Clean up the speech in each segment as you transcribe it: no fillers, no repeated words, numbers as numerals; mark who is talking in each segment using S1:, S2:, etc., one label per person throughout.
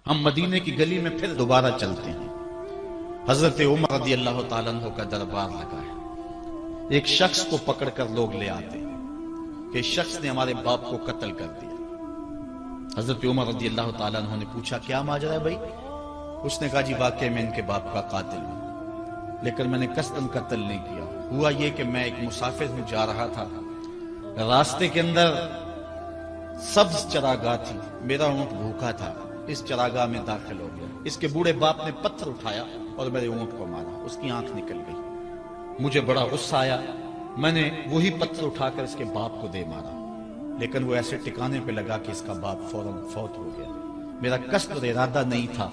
S1: ہم مدینے کی گلی میں پھر دوبارہ چلتے ہیں. حضرت عمر رضی اللہ تعالیٰ عنہ کا دربار لگا ہے. ایک شخص کو پکڑ کر لوگ لے آتے ہیں کہ شخص نے ہمارے باپ کو قتل کر دیا. حضرت عمر رضی اللہ تعالیٰ عنہ نے پوچھا کیا ماجرا ہے بھائی؟ اس نے کہا جی واقعی میں ان کے باپ کا قاتل ہوں، لیکن میں نے قصداً قتل نہیں کیا. ہوا یہ کہ میں ایک مسافر ہوں، جا رہا تھا، راستے کے اندر سبز چراگاہ تھی، میرا اونٹ بھوکا تھا، اس چراگاہ میں داخل ہو گیا. اس کے بوڑھے باپ نے پتھر اٹھایا اور میرے اونٹ کو مارا، اس کی آنکھ نکل گئی. مجھے بڑا غصہ آیا، میں نے وہی پتھر اٹھا کر اس کے باپ کو دے مارا، لیکن وہ ایسے ٹکانے پہ لگا کہ اس کا باپ فوراً فوت ہو گیا. میرا قصد اور ارادہ نہیں تھا،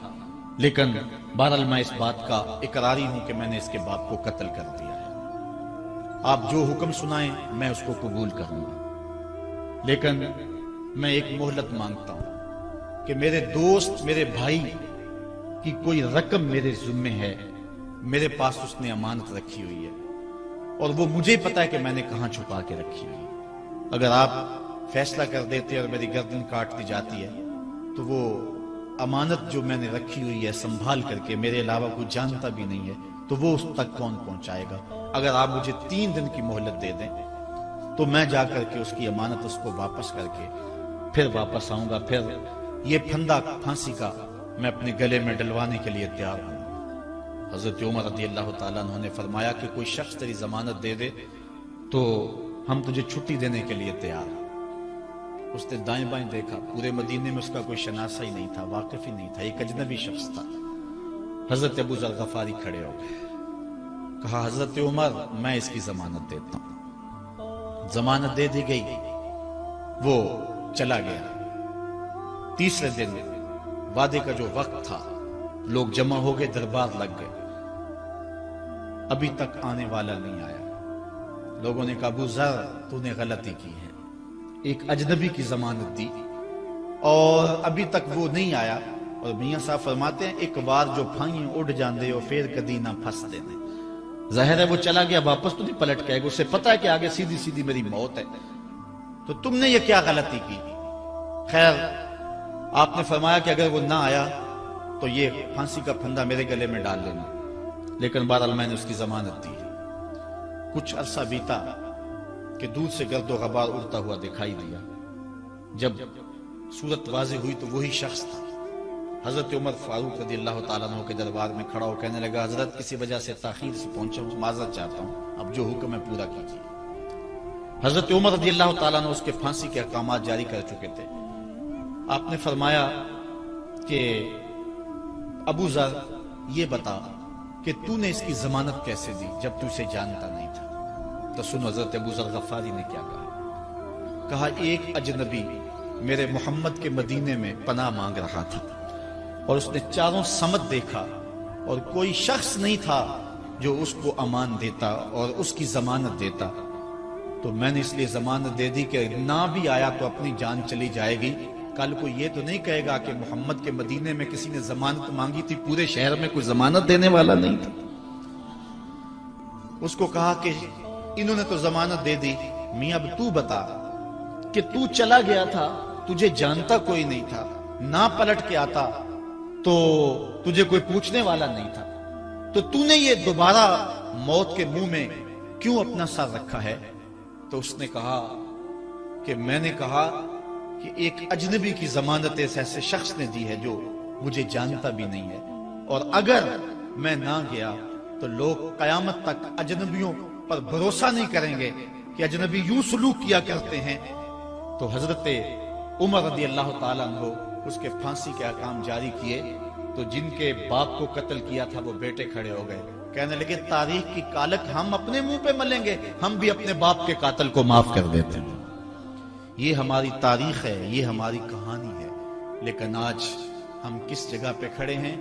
S1: لیکن بہرحال میں اس بات کا اقراری ہوں کہ میں نے اس کے باپ کو قتل کر دیا ہے. آپ جو حکم سنائیں میں اس کو قبول کروں گا، لیکن میں ایک مہلت مانگتا ہوں کہ میرے دوست، میرے بھائی کی کوئی رقم میرے ذمے ہے، میرے پاس اس نے امانت رکھی ہوئی ہے اور وہ مجھے پتا ہے کہ میں نے کہاں چھپا کے رکھی ہوئی ہے. اگر آپ فیصلہ کر دیتے اور میری گردن کاٹ دی جاتی ہے تو وہ امانت جو میں نے رکھی ہوئی ہے سنبھال کر کے، میرے علاوہ کوئی جانتا بھی نہیں ہے، تو وہ اس تک کون پہنچائے گا؟ اگر آپ مجھے 3 دن کی مہلت دے دیں تو میں جا کر کے اس کی امانت اس کو واپس کر کے پھر واپس آؤں گا. پھر یہ پھندا پھانسی کا میں اپنے گلے میں ڈلوانے کے لیے تیار ہوں. حضرت عمر رضی اللہ تعالیٰ عنہ نے فرمایا کہ کوئی شخص تیری ضمانت دے دے تو ہم تجھے چھٹی دینے کے لیے تیار ہیں. اس نے دائیں بائیں دیکھا، پورے مدینے میں اس کا کوئی شناسہ ہی نہیں تھا، واقف ہی نہیں تھا، ایک اجنبی شخص تھا. حضرت ابو ذر غفاری کھڑے ہو گئے، کہا حضرت عمر میں اس کی ضمانت دیتا ہوں. ضمانت دے دی گئی، وہ چلا گیا. تیسرے دن وعدے کا جو وقت تھا، لوگ جمع ہو گئے، دربار لگ گئے. ابھی تک آنے والا نہیں آیا. لوگوں نے کہا ابو ذر تو نے غلطی کی ہے، ایک اجنبی کی ضمانت دی اور ابھی تک وہ نہیں آیا. اور میاں صاحب فرماتے ہیں ایک بار جو پھائیں اڑ جاندے ہو پھر کدی نہ پھنس دینے. ظاہر ہے وہ چلا گیا، واپس تو نہیں پلٹ کے آئے گا، اسے پتا ہے کہ آگے سیدھی سیدھی میری موت ہے، تو تم نے یہ کیا غلطی کی؟ خیر آپ نے فرمایا کہ اگر وہ نہ آیا تو یہ پھانسی کا پھندا میرے گلے میں ڈال لینا، لیکن بہرحال میں نے اس کی ضمانت دی. کچھ عرصہ بیتا کہ دور سے گرد و غبار اڑتا ہوا دکھائی دیا. جب صورت واضح ہوئی تو وہی شخص تھا. حضرت عمر فاروق رضی اللہ تعالیٰ عنہ کے دربار میں کھڑا ہو کہنے لگا حضرت کسی وجہ سے تاخیر سے پہنچا ہوں، معذرت چاہتا ہوں، اب جو حکم ہے پورا کیجیے. حضرت عمر رضی اللہ تعالیٰ عنہ اس کے پھانسی کے احکامات جاری کر چکے تھے. آپ نے فرمایا کہ ابو ذر یہ بتا کہ تو نے اس کی ضمانت کیسے دی جب تو اسے جانتا نہیں تھا؟ تو سنو حضرت ابو ذر غفاری نے کیا کہا. کہا ایک اجنبی میرے محمد کے مدینے میں پناہ مانگ رہا تھا اور اس نے چاروں سمت دیکھا اور کوئی شخص نہیں تھا جو اس کو امان دیتا اور اس کی ضمانت دیتا، تو میں نے اس لیے ضمانت دے دی کہ نہ بھی آیا تو اپنی جان چلی جائے گی. کل کو یہ تو نہیں کہے گا کہ محمد کے مدینے میں کسی نے ضمانت مانگی تھی، پورے شہر میں کوئی ضمانت دینے والا نہیں تھا. اس کو کہا کہ انہوں نے تو ضمانت دے دی، میاں اب تو بتا کہ تو چلا گیا تھا، تجھے جانتا کوئی نہیں تھا، نہ پلٹ کے آتا تو تجھے کوئی پوچھنے والا نہیں تھا، تو تو نے یہ دوبارہ موت کے منہ میں کیوں اپنا سر رکھا ہے؟ تو اس نے کہا کہ میں نے کہا کہ ایک اجنبی کی ضمانت اس ایسے شخص نے دی ہے جو مجھے جانتا بھی نہیں ہے، اور اگر میں نہ گیا تو لوگ قیامت تک اجنبیوں پر بھروسہ نہیں کریں گے کہ اجنبی یوں سلوک کیا کرتے ہیں. تو حضرت عمر رضی اللہ تعالیٰ عنہ اس کے پھانسی کے احکام جاری کیے. تو جن کے باپ کو قتل کیا تھا وہ بیٹے کھڑے ہو گئے، کہنے لگے تاریخ کی کالک ہم اپنے منہ پہ ملیں گے، ہم بھی اپنے باپ کے قاتل کو معاف کر دیتے ہیں. یہ ہماری تاریخ ہے، یہ ہماری کہانی ہے. لیکن آج ہم کس جگہ پہ کھڑے ہیں